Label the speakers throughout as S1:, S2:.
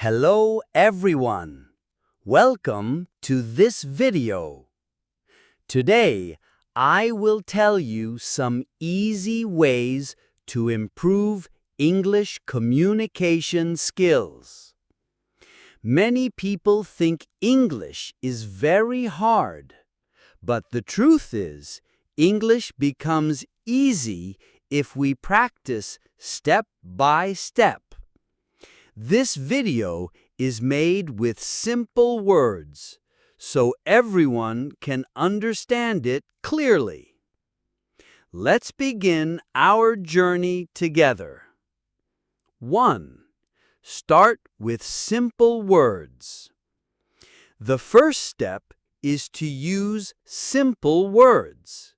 S1: Hello everyone. Welcome to this video. Today, I will tell you some easy ways to improve English communication skills. Many people think English is very hard, but the truth is, English becomes easy if we practice step by step. This video is made with simple words, so everyone can understand it clearly. Let's begin our journey together. 1. Start with simple words. The first step is to use simple words.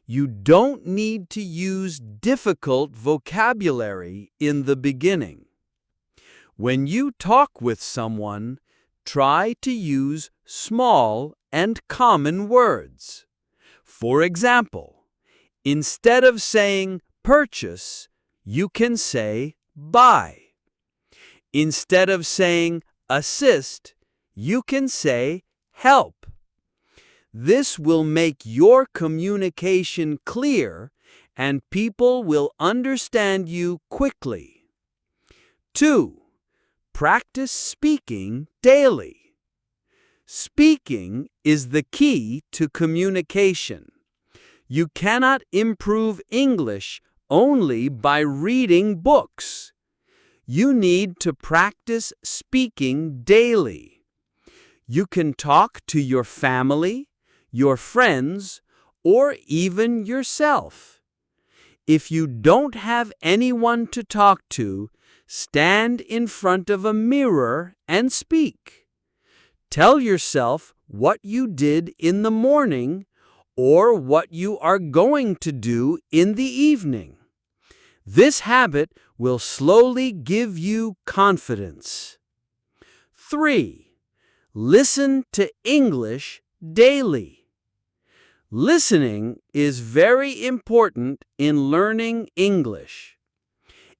S1: You don't need to use difficult vocabulary in the beginning. When you talk with someone, try to use small and common words. For example, instead of saying purchase, you can say buy. Instead of saying assist, you can say help. This will make your communication clear and people will understand you quickly. 2. Practice speaking daily. Speaking is the key to communication. You cannot improve English only by reading books. You need to practice speaking daily. You can talk to your family, your friends, or even yourself. If you don't have anyone to talk to, stand in front of a mirror and speak. Tell yourself what you did in the morning or what you are going to do in the evening. This habit will slowly give you confidence. 3. Listen to English daily. Listening is very important in learning English.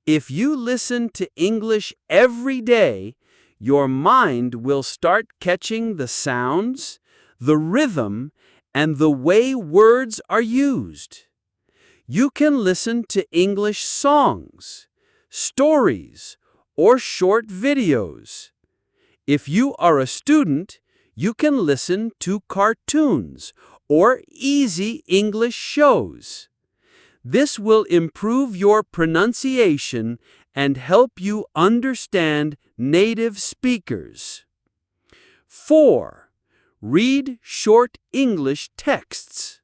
S1: If you listen to English every day, your mind will start catching the sounds, the rhythm, and the way words are used. You can listen to English songs, stories, or short videos. If you are a student, you can listen to cartoons or easy English shows. This will improve your pronunciation and help you understand native speakers. 4. Read short English texts.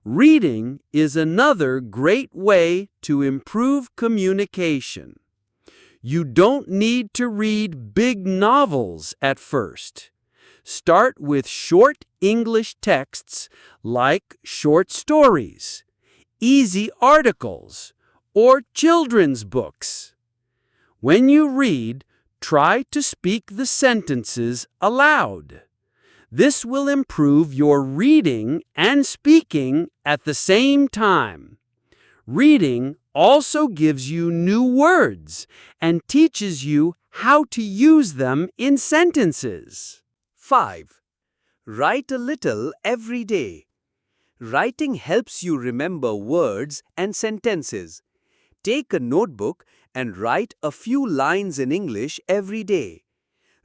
S1: Reading is another great way to improve communication. You don't need to read big novels at first. Start with short English texts like short stories, easy articles, or children's books. When you read, try to speak the sentences aloud. This will improve your reading and speaking at the same time. Reading also gives you new words and teaches you how to use them in sentences. 5. Write a little every day. Writing helps you remember words and sentences. Take a notebook and write a few lines in English every day.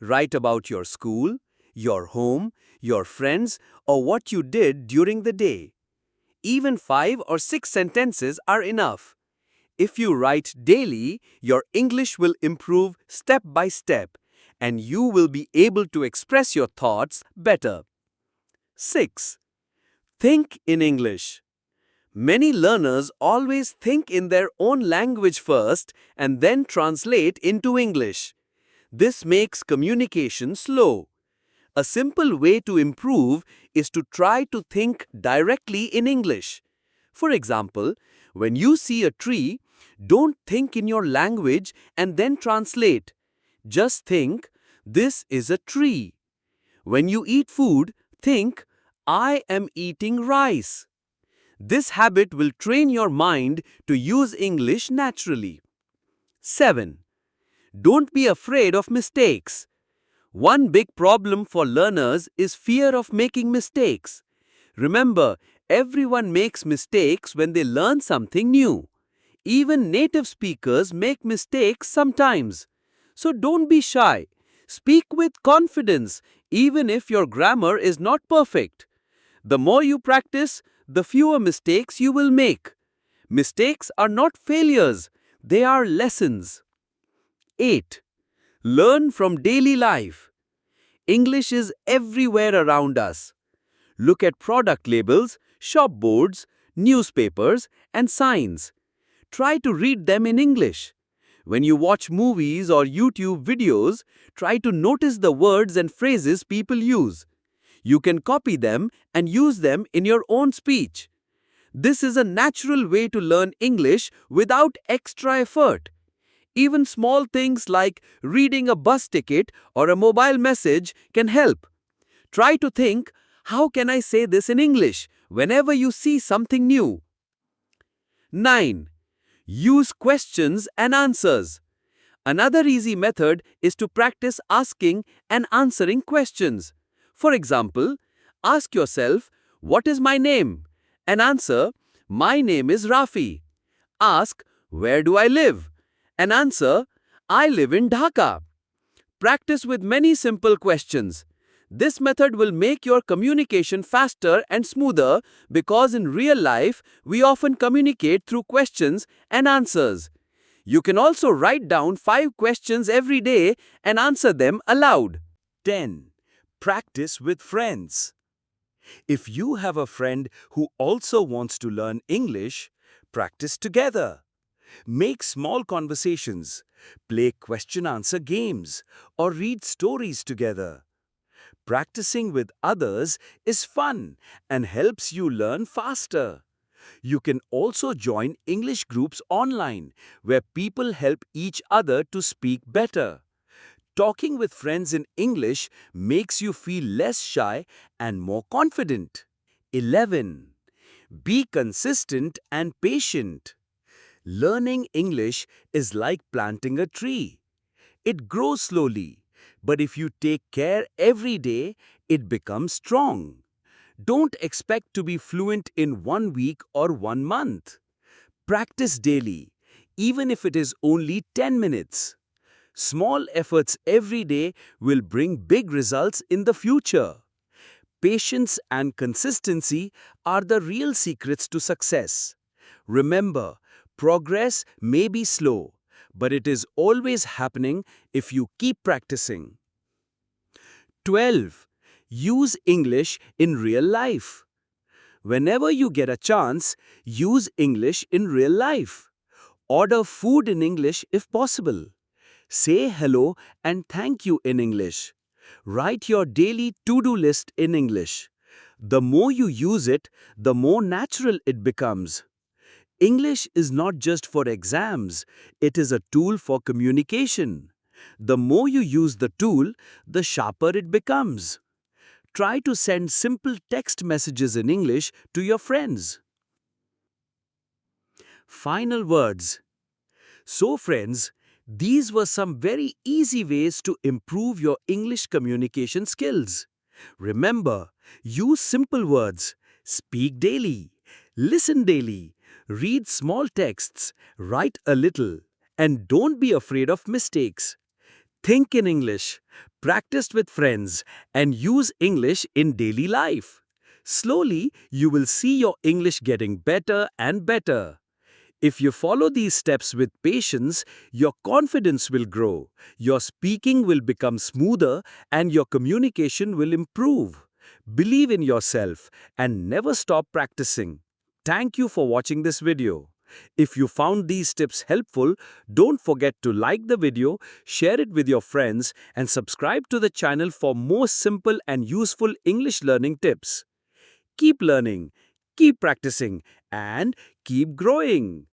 S1: Write about your school, your home, your friends, or what you did during the day. Even 5 or 6 sentences are enough. If you write daily, your English will improve step by step, and you will be able to express your thoughts better. 6. Think in English. Many learners always think in their own language first and then translate into English. This makes communication slow. A simple way to improve is to try to think directly in English. For example, when you see a tree, don't think in your language and then translate. Just think, this is a tree. When you eat food, think, I am eating rice. This habit will train your mind to use English naturally. 7. Don't be afraid of mistakes. One big problem for learners is fear of making mistakes. Remember, everyone makes mistakes when they learn something new. Even native speakers make mistakes sometimes. So don't be shy. Speak with confidence, even if your grammar is not perfect. The more you practice, the fewer mistakes you will make. Mistakes are not failures, they are lessons. 8. Learn from daily life. English is everywhere around us. Look at product labels, shop boards, newspapers, and signs. Try to read them in English. When you watch movies or YouTube videos, try to notice the words and phrases people use. You can copy them and use them in your own speech. This is a natural way to learn English without extra effort. Even small things like reading a bus ticket or a mobile message can help. Try to think, how can I say this in English whenever you see something new? 9. Use questions and answers. Another easy method is to practice asking and answering questions. For example, ask yourself, "What is my name?" and answer, "My name is Rafi." Ask, "Where do I live?" and answer, "I live in Dhaka." Practice with many simple questions. This method will make your communication faster and smoother because in real life, we often communicate through questions and answers. You can also write down 5 questions every day and answer them aloud.
S2: 10. Practice with friends. If you have a friend who also wants to learn English, practice together. Make small conversations, play question-answer games, or read stories together. Practicing with others is fun and helps you learn faster. You can also join English groups online where people help each other to speak better. Talking with friends in English makes you feel less shy and more confident. 11. Be consistent and patient. Learning English is like planting a tree. It grows slowly, but if you take care every day, it becomes strong. Don't expect to be fluent in 1 week or 1 month. Practice daily, even if it is only 10 minutes. Small efforts every day will bring big results in the future. Patience and consistency are the real secrets to success. Remember, progress may be slow, but it is always happening if you keep practicing. 12. Use English in real life. Whenever you get a chance, use English in real life. Order food in English if possible. Say hello and thank you in English. Write your daily to-do list in English. The more you use it, the more natural it becomes. English is not just for exams, it is a tool for communication. The more you use the tool, the sharper it becomes. Try to send simple text messages in English to your friends. Final words. So friends, these were some very easy ways to improve your English communication skills. Remember, use simple words, speak daily, listen daily, read small texts, write a little, and don't be afraid of mistakes. Think in English, practice with friends, and use English in daily life. Slowly, you will see your English getting better and better. If you follow these steps with patience, your confidence will grow, your speaking will become smoother, and your communication will improve. Believe in yourself and never stop practicing. Thank you for watching this video. If you found these tips helpful, don't forget to like the video, share it with your friends, and subscribe to the channel for more simple and useful English learning tips. Keep learning, keep practicing, and keep growing.